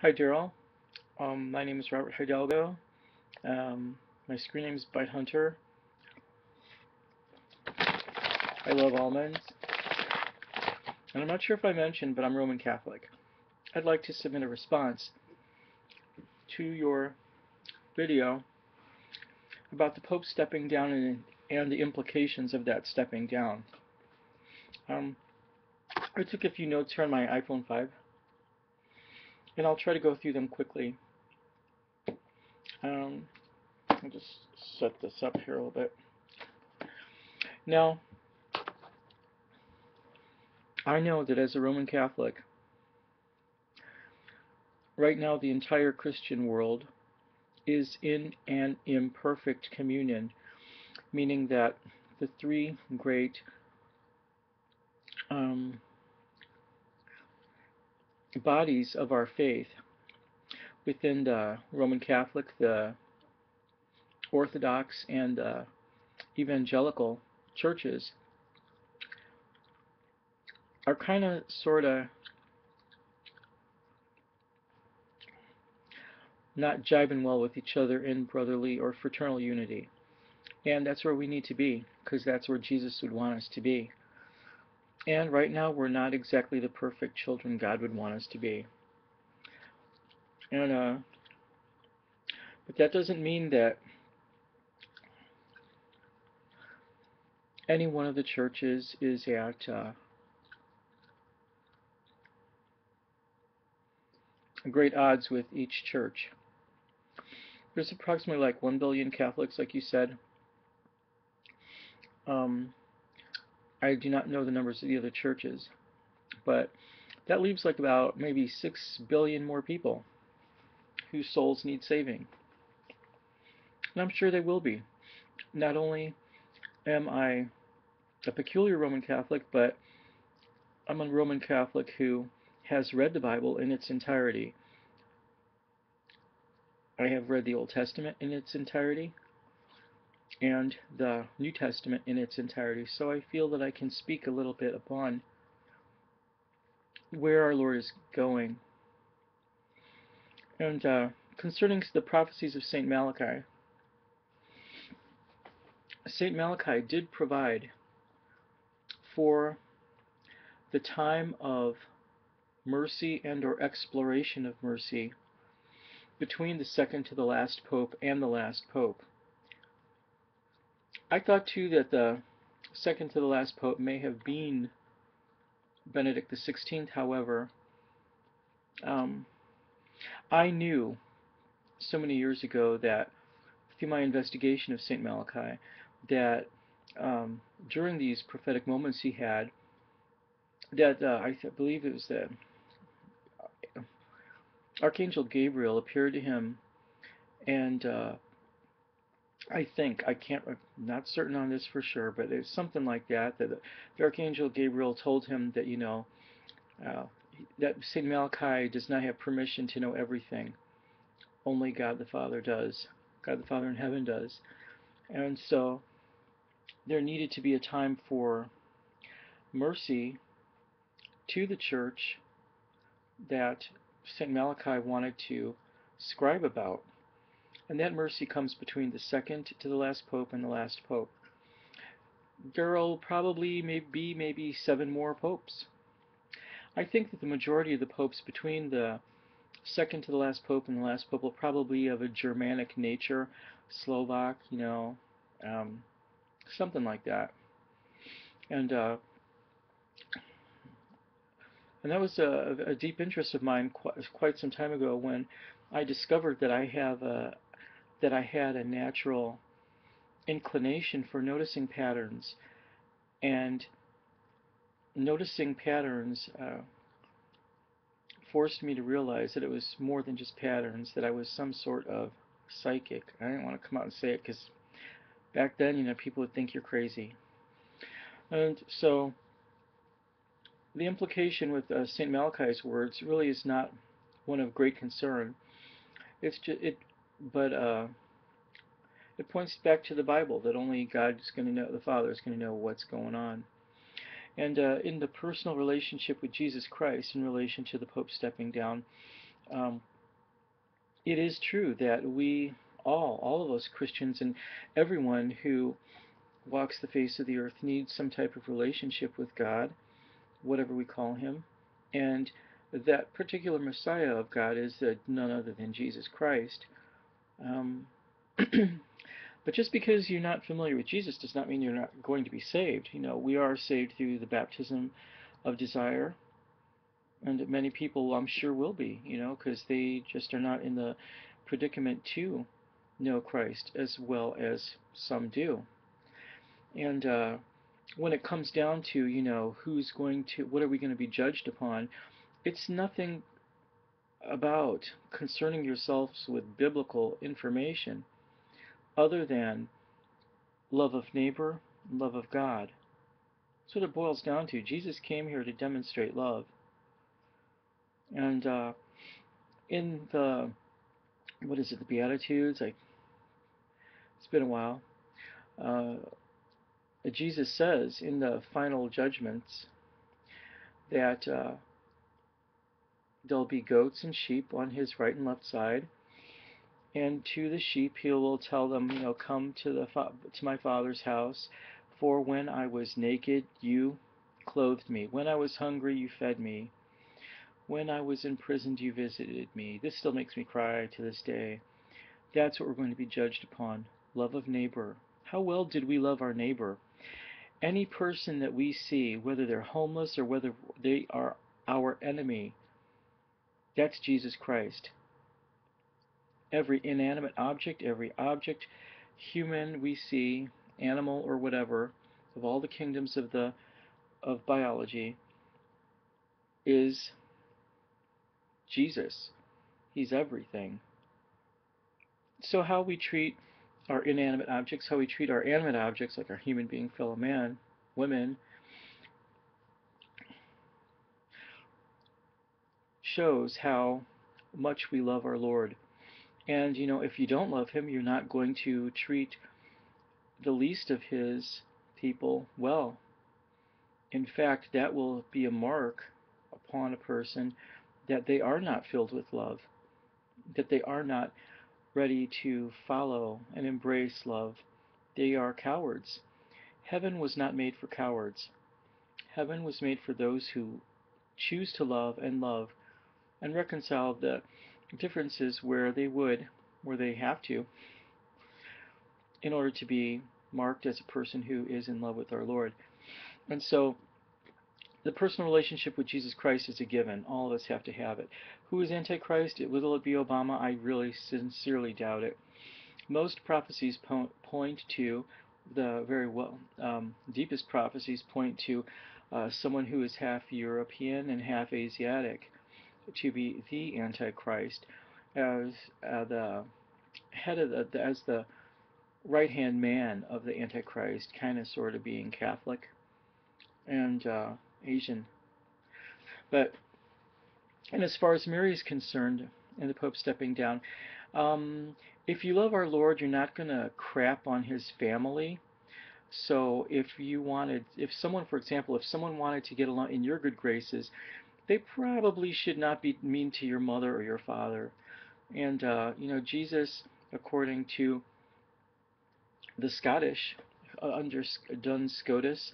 Hi, Daryl. My name is Robert Hidalgo. My screen name is Bite Hunter. I love almonds. And I'm not sure if I mentioned, but I'm Roman Catholic. I'd like to submit a response to your video about the Pope stepping down and the implications of that stepping down. Um, I took a few notes here on my iPhone 5, and I'll try to go through them quickly. I'll just set this up here a little bit. Now, I know that as a Roman Catholic, right now the entire Christian world is in an imperfect communion, meaning that the three great um, bodies of our faith within the Roman Catholic, the Orthodox, and evangelical churches are kind of sort of not jiving well with each other in brotherly or fraternal unity. And that's where we need to be, because that's where Jesus would want us to be. And right now, we're not exactly the perfect children God would want us to be. And but that doesn't mean that any one of the churches is at great odds with each church. There's approximately like 1 billion Catholics, like you said. Um, I do not know the numbers of the other churches, but that leaves like about maybe 6 billion more people whose souls need saving. And I'm sure they will be. Not only am I a peculiar Roman Catholic, but I'm a Roman Catholic who has read the Bible in its entirety. I have read the Old Testament in its entirety and the New Testament in its entirety, so I feel that I can speak a little bit upon where our Lord is going. And concerning the prophecies of St. Malachi, St. Malachi did provide for the time of mercy and or exploration of mercy between the second to the last pope and the last pope. I thought too that the second to the last pope may have been Benedict XVI. However, I knew so many years ago that through my investigation of St. Malachi that during these prophetic moments he had, that I believe it was the Archangel Gabriel appeared to him, and I think I can't, I'm not certain on this for sure, but it's something like that. That the Archangel Gabriel told him that uh, that Saint Malachi does not have permission to know everything. Only God the Father does. God the Father in heaven does. And so there needed to be a time for mercy to the church that St. Malachi wanted to scribe about. And that mercy comes between the second to the last pope and the last pope. There will probably maybe 7 more popes. I think that the majority of the popes between the second to the last pope and the last pope will probably be of a Germanic nature, Slovak, something like that. And uh, and that was a deep interest of mine quite some time ago when I discovered that I had a natural inclination for noticing patterns, and noticing patterns forced me to realize that it was more than just patterns, that I was some sort of psychic. I didn't want to come out and say it because back then, people would think you're crazy. And so the implication with St. Malachi's words really is not one of great concern. It's just but it points back to the Bible that only God is going to know, the Father is going to know what's going on. And in the personal relationship with Jesus Christ, in relation to the Pope stepping down, Um, it is true that we all of us Christians and everyone who walks the face of the earth needs some type of relationship with God, whatever we call him. And that particular Messiah of God is none other than Jesus Christ. Um, but just because you're not familiar with Jesus does not mean you're not going to be saved. We are saved through the baptism of desire, and many people, I'm sure, will be, because they just are not in the predicament to know Christ as well as some do. And when it comes down to, what are we going to be judged upon, it's nothing about concerning yourselves with biblical information other than love of neighbor, love of God. That's what it boils down to. Jesus came here to demonstrate love. And in the, what is it, the Beatitudes? It's been a while. Uh, Jesus says in the final judgments that there'll be goats and sheep on his right and left side, and to the sheep he will tell them, come to my Father's house, for when I was naked you clothed me, when I was hungry you fed me, when I was imprisoned you visited me. This still makes me cry to this day. That's what we're going to be judged upon. Love of neighbor. How well did we love our neighbor? Any person that we see, whether they're homeless or whether they are our enemy, that's Jesus Christ. Every inanimate object, every object, human we see, animal or whatever, of all the kingdoms of biology, is Jesus. He's everything. So how we treat our inanimate objects, how we treat our animate objects, like our human being fellow man, women, shows how much we love our Lord. And if you don't love him, you're not going to treat the least of his people well. In fact, that will be a mark upon a person that they are not filled with love, that they are not ready to follow and embrace love. They are cowards. Heaven was not made for cowards. Heaven was made for those who choose to love and reconcile the differences where they have to, in order to be marked as a person who is in love with our Lord. And so the personal relationship with Jesus Christ is a given. All of us have to have it. Who is Antichrist? Will it be Obama? I really sincerely doubt it. Most prophecies point to the very deepest prophecies point to someone who is half European and half Asiatic to be the Antichrist, as the head of as the right hand man of the Antichrist, kind of sort of being Catholic and Asian. But and as far as Mary is concerned, and the Pope stepping down, um, if you love our Lord, you're not going to crap on his family. So if someone, for example, if someone wanted to get along in your good graces, they probably should not be mean to your mother or your father. And Jesus, according to the Scottish under Duns Scotus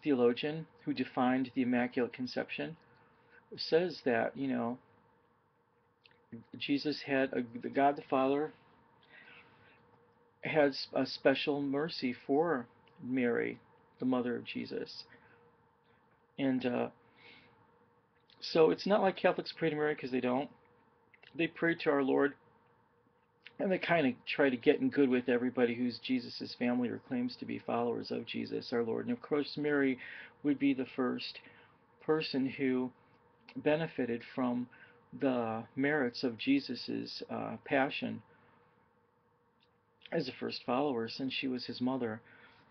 theologian who defined the Immaculate Conception, says that Jesus the God the Father has a special mercy for Mary, the mother of Jesus, and so it's not like Catholics pray to Mary, because they don't. They pray to our Lord, and they kind of try to get in good with everybody who's Jesus' family or claims to be followers of Jesus, our Lord. And of course, Mary would be the first person who benefited from the merits of Jesus' passion as a first follower, since she was his mother.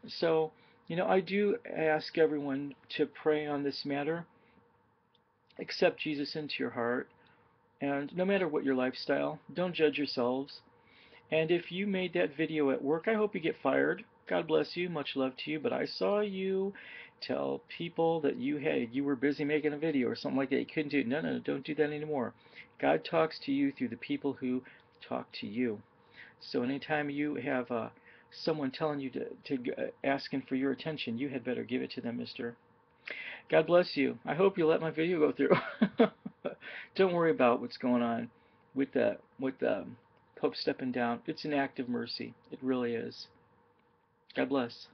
So, I do ask everyone to pray on this matter. Accept Jesus into your heart. And no matter what your lifestyle, don't judge yourselves. And if you made that video at work, I hope you get fired. God bless you. Much love to you. But I saw you tell people that you were busy making a video or something like that. You couldn't do it. No, no, no, don't do that anymore. God talks to you through the people who talk to you. So anytime you have someone telling you to asking for your attention, you had better give it to them, mister. God bless you. I hope you let my video go through. Don't worry about what's going on with the Pope stepping down. It's an act of mercy. It really is. God bless.